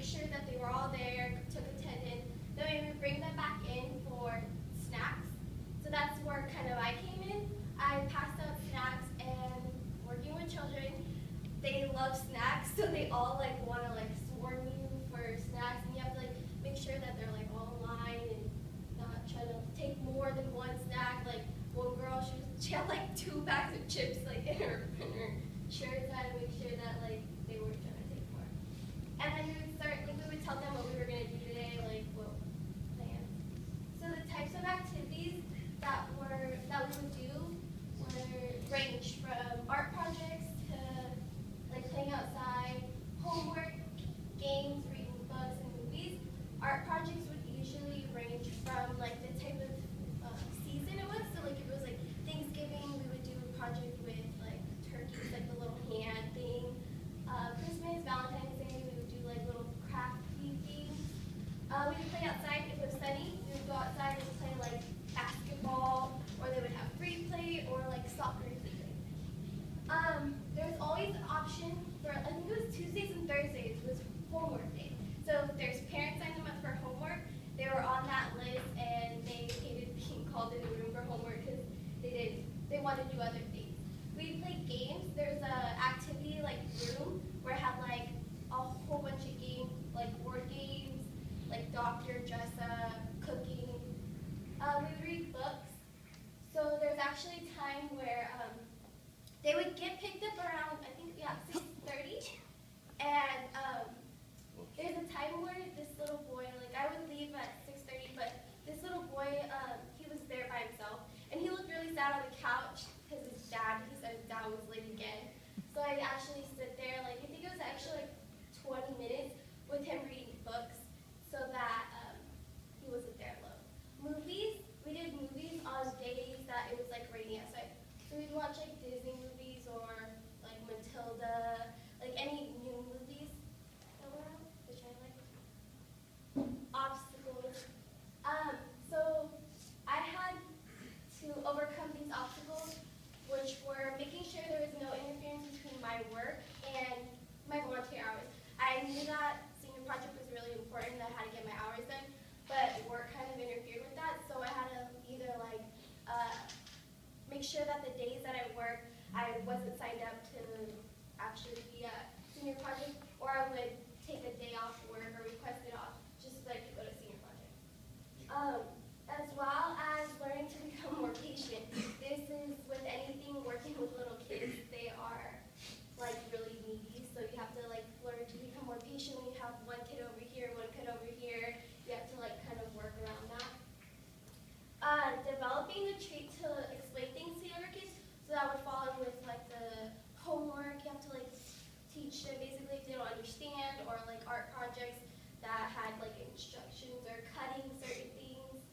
make sure that they were all there, took attendance. Then we would bring them back in for snacks. So that's where kind of I came in. I passed out snacks, and working with children, they love snacks, so they all like want to like swarm you for snacks, and you have to like make sure that they're like all in line and not try to take more than one snack. Like one girl, she had like 2 bags of chips like in her shirt, so I had to make sure that like they were trying to take more. And then we would tell them what we were gonna do today, like what plans. So the types of activities that we would do range from art projects to like playing outside, homework, games, reading books, and movies. Art projects would usually range from like the type of season it was. So like if it was like Thanksgiving, we would do a project with like turkeys, like the little hand thing. Christmas, Valentine's Day, we would do like little crafty things. We would play outside if it was sunny. We would go outside and play like basketball, or they would have free play, or like soccer. There's always an option for, I think it was Tuesdays and Thursdays was homework day. So if there's parents signing them up for homework, they were on that list, and they hated being called in the room for homework because they wanted to do other things. We played games. There's a activity like room where it had like a whole bunch of games, like board games, like doctor, dress up, cooking. We would read books. So there's actually a time where they would get picked up around, I think, 6:30. And there's a time where this little boy, like I would leave at 6:30, but this little boy, he was there by himself. And he looked really sad on the couch because he said his dad was late again. So I actually sit there, like I think it was actually like 20 minutes with him reading books so that he wasn't there alone. Movies, we did movies on days that it was like raining outside. So we'd watch like Disney movies or like Matilda, like any new movies that were out, which I like. Obstacles. So I had to overcome these obstacles, which were making sure there was no interference between my work and my volunteer hours. I knew that senior project was really important, that I had to get my hours done, but work kind of interfered with that, so I had to either like make sure that the days that I worked, I wasn't signed up to actually be a senior project, or I would take a day off work or request it off just so I could go to senior project. As well as learning to become more patient. This is with anything working with little kids. They are like really needy, so you have to like learn to become more patient when you have one kid over here, one kid over here. You have to like kind of work around that. Developing a trait to explain things to younger kids, so that would fall in with like the homework. You have to like teach them basically if they don't understand, or like art projects that had like instructions or cutting certain things.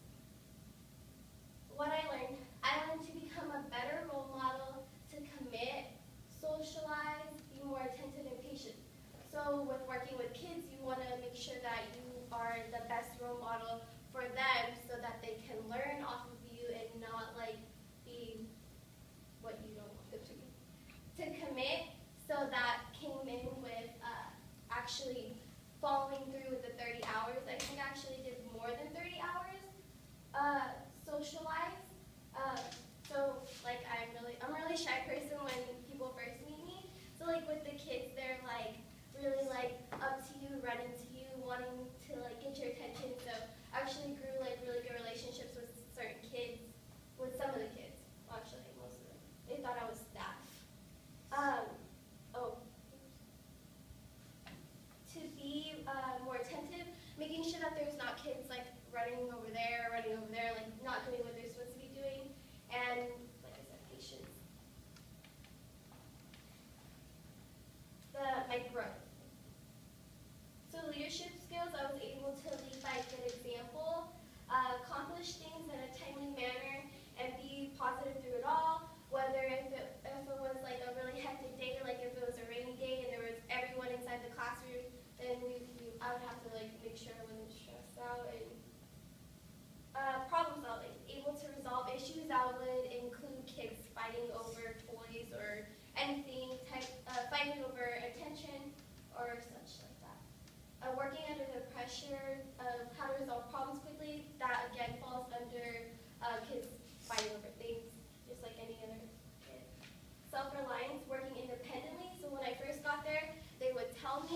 What I learned to become a better role model, to commit, socialize, be more attentive and patient. So with working with kids, you want to make sure that you are the best role model for them so that they can learn off of you and not like be what you don't want them to be. To commit, so that came in with actually following through with the 30 hours. I think I actually did more than 30 hours. Socialize. So like I'm a really shy person when people first meet me. So like with the kids, they're like really like up to you, running to you, wanting to like get your attention. So I actually grew like really good relationships with certain kids, with some of the kids. Well, actually, like most of them. They thought I was staff. To be more attentive, making sure that there's not kids like running over there, like not doing what they're supposed to be doing, and like I said, patience. My growth. So leadership skills, I was able to lead by good example, accomplish things in a timely manner, and be positive through it all. Whether if it was like a really hectic day, like if it was a rainy day and there was everyone inside the classroom, then I would have to like make sure I wasn't stressed out. And problem solving, able to resolve issues that would include kids fighting over toys or anything, fighting over attention or such like that. Working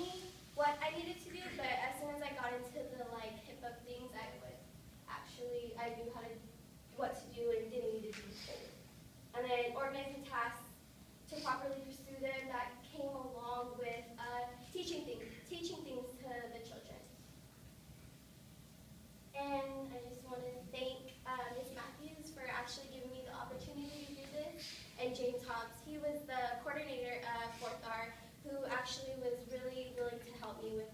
me what I needed to do, but as soon as I got into the like hip hop things, I knew what to do and didn't need to do things. And then organizing tasks to properly pursue them, that came along with teaching things to the children. And I just want to thank Ms. Matthews for actually giving me the opportunity to do this, and James Hobbs. He was the coordinator of 4th R, who actually was really willing to help me with